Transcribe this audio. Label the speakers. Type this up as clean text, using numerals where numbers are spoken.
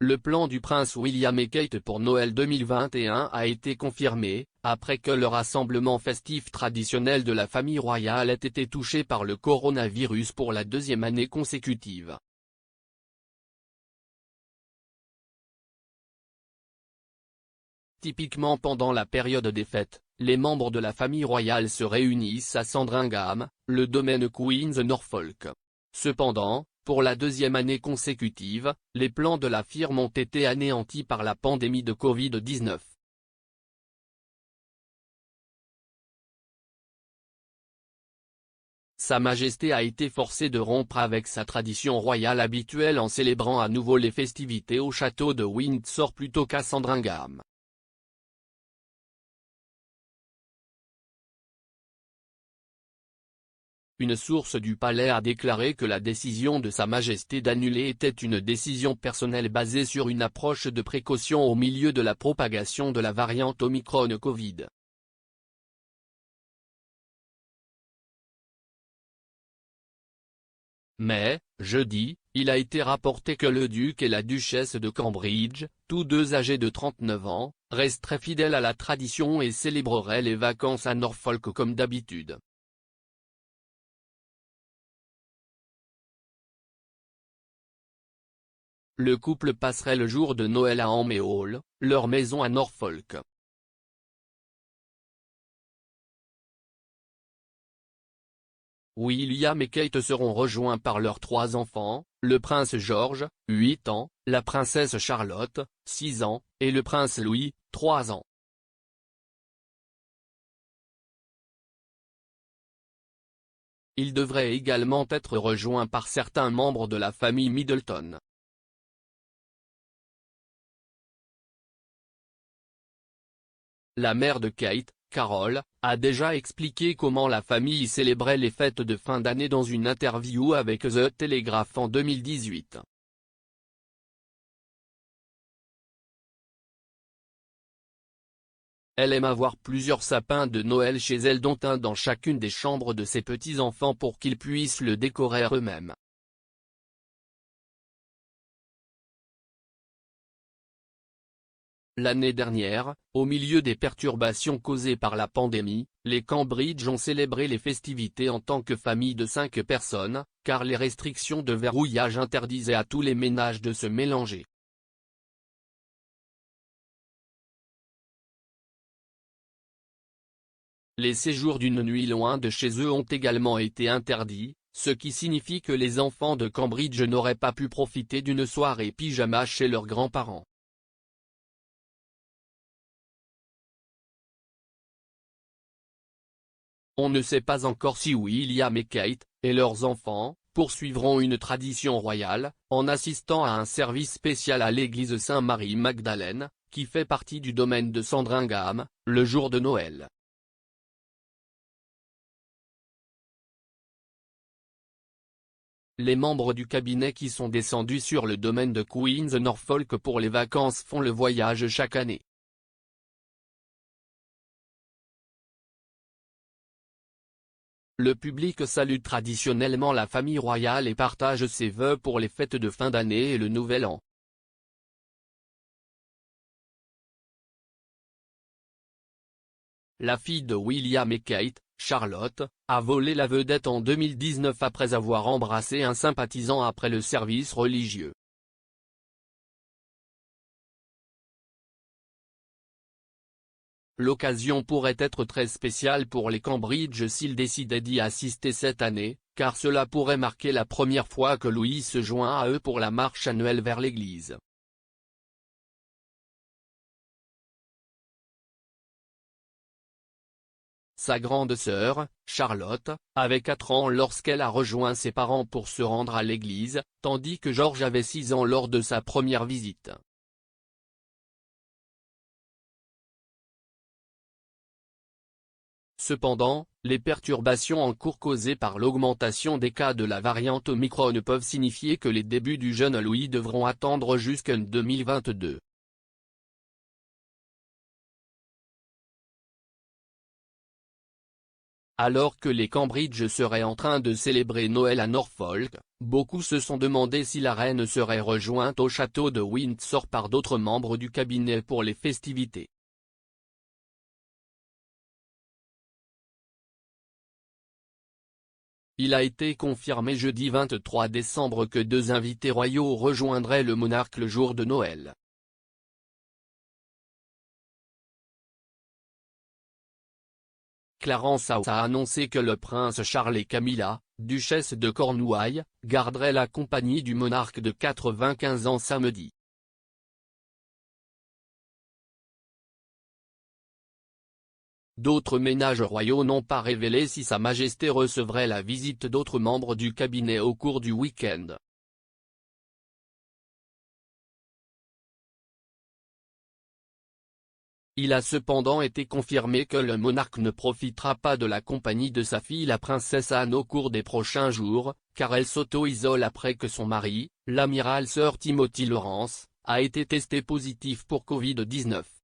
Speaker 1: Le plan du prince William et Kate pour Noël 2021 a été confirmé, après que le rassemblement festif traditionnel de la famille royale ait été touché par le coronavirus pour la deuxième année consécutive. Typiquement pendant la période des fêtes, les membres de la famille royale se réunissent à Sandringham, le domaine Queen's Norfolk. Cependant, pour la deuxième année consécutive, les plans de la firme ont été anéantis par la pandémie de Covid-19. Sa Majesté a été forcée de rompre avec sa tradition royale habituelle en célébrant à nouveau les festivités au château de Windsor plutôt qu'à Sandringham. Une source du palais a déclaré que la décision de Sa Majesté d'annuler était une décision personnelle basée sur une approche de précaution au milieu de la propagation de la variante Omicron Covid. Mais, jeudi, il a été rapporté que le duc et la duchesse de Cambridge, tous deux âgés de 39 ans, resteraient fidèles à la tradition et célébreraient les vacances à Norfolk comme d'habitude. Le couple passerait le jour de Noël à Amey Hall, leur maison à Norfolk. William et Kate seront rejoints par leurs 3 enfants, le prince George, 8 ans, la princesse Charlotte, 6 ans, et le prince Louis, 3 ans. Ils devraient également être rejoints par certains membres de la famille Middleton. La mère de Kate, Carol, a déjà expliqué comment la famille célébrait les fêtes de fin d'année dans une interview avec The Telegraph en 2018. Elle aime avoir plusieurs sapins de Noël chez elle, dont un dans chacune des chambres de ses petits-enfants pour qu'ils puissent le décorer eux-mêmes. L'année dernière, au milieu des perturbations causées par la pandémie, les Cambridge ont célébré les festivités en tant que famille de 5 personnes, car les restrictions de verrouillage interdisaient à tous les ménages de se mélanger. Les séjours d'une nuit loin de chez eux ont également été interdits, ce qui signifie que les enfants de Cambridge n'auraient pas pu profiter d'une soirée pyjama chez leurs grands-parents. On ne sait pas encore si William et Kate, et leurs enfants, poursuivront une tradition royale, en assistant à un service spécial à l'église Saint-Marie-Magdalène, qui fait partie du domaine de Sandringham, le jour de Noël. Les membres du cabinet qui sont descendus sur le domaine de Queen's Norfolk pour les vacances font le voyage chaque année. Le public salue traditionnellement la famille royale et partage ses vœux pour les fêtes de fin d'année et le Nouvel An. La fille de William et Kate, Charlotte, a volé la vedette en 2019 après avoir embrassé un sympathisant après le service religieux. L'occasion pourrait être très spéciale pour les Cambridge s'ils décidaient d'y assister cette année, car cela pourrait marquer la première fois que Louis se joint à eux pour la marche annuelle vers l'église. Sa grande sœur, Charlotte, avait 4 ans lorsqu'elle a rejoint ses parents pour se rendre à l'église, tandis que George avait 6 ans lors de sa première visite. Cependant, les perturbations en cours causées par l'augmentation des cas de la variante Omicron peuvent signifier que les débuts du jeune Louis devront attendre jusqu'en 2022. Alors que les Cambridge seraient en train de célébrer Noël à Norfolk, beaucoup se sont demandé si la reine serait rejointe au château de Windsor par d'autres membres du cabinet pour les festivités. Il a été confirmé jeudi 23 décembre que 2 invités royaux rejoindraient le monarque le jour de Noël. Clarence House a annoncé que le prince Charles et Camilla, duchesse de Cornouailles, garderaient la compagnie du monarque de 95 ans samedi. D'autres ménages royaux n'ont pas révélé si Sa Majesté recevrait la visite d'autres membres du cabinet au cours du week-end. Il a cependant été confirmé que le monarque ne profitera pas de la compagnie de sa fille la princesse Anne au cours des prochains jours, car elle s'auto-isole après que son mari, l'amiral Sir Timothy Lawrence, a été testé positif pour Covid-19.